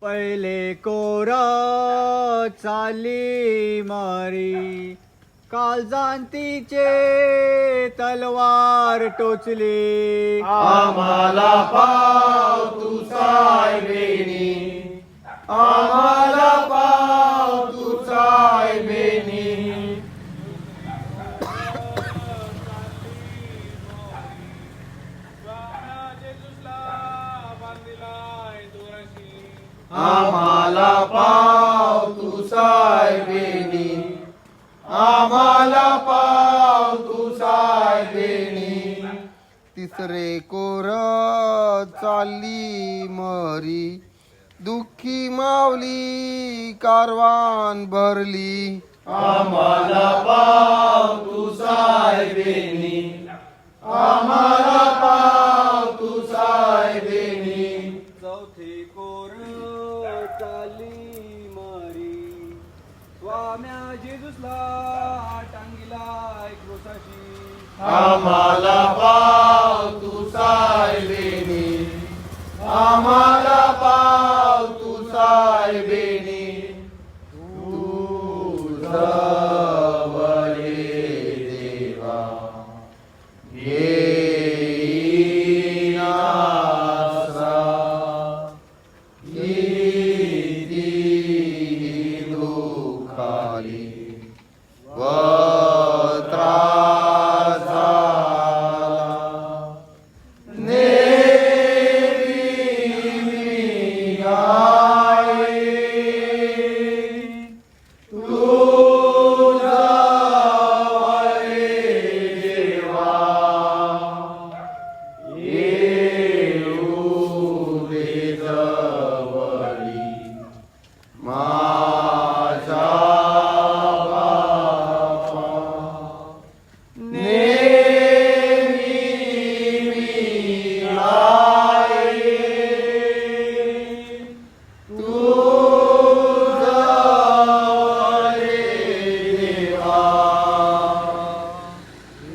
पहिले कोरा चाली मारी, काळजांतीचे तलवार टोचली. आम्हाला पाव तू साहेबेनी, आम्हाला पाव तू साहेबेनी. आम्हाला पाव तू साहेबेनी, आम्हाला पाव तू साहेबेनी. तिसरे कोर चालली मरी, दुःखी मावली कारवान भरली. आम्हाला पाव तू साहेबेनी, आम्हाला पाव तू साहेबेनी. चौथे कोर चाली मारी, स्वाम्या जेजूसला टांगिला क्रोसाशी. आम्हाला पाव तू साहेबेनी, आम्हाला पाव तू साहेबेनी. तुझवले देवा येईना दुखाली व त्रास झाला. नेहमी आहे तुझवले देवा येऊ दे जवळी माझा बापा. नेहमी मी आहे तुझवले देवा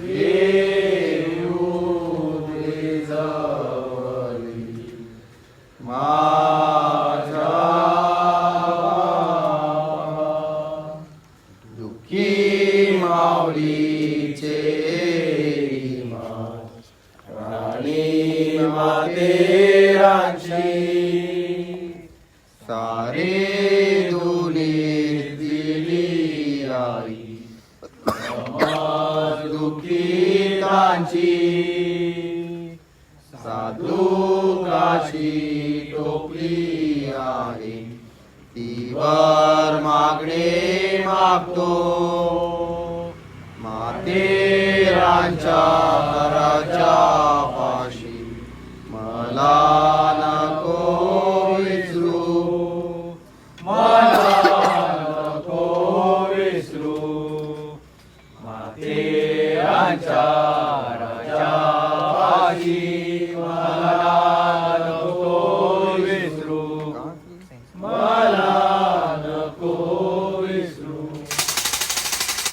येऊ दे जवळी माझा बापा. दुःखी माऊलीचे मान राणी मातेरांची, सारे दुनीत दिली आई समाज दुःखितांची. साधुकाशी टोपली आहे, तीवर मागणे मागतो. मातेरांच्या घराच्या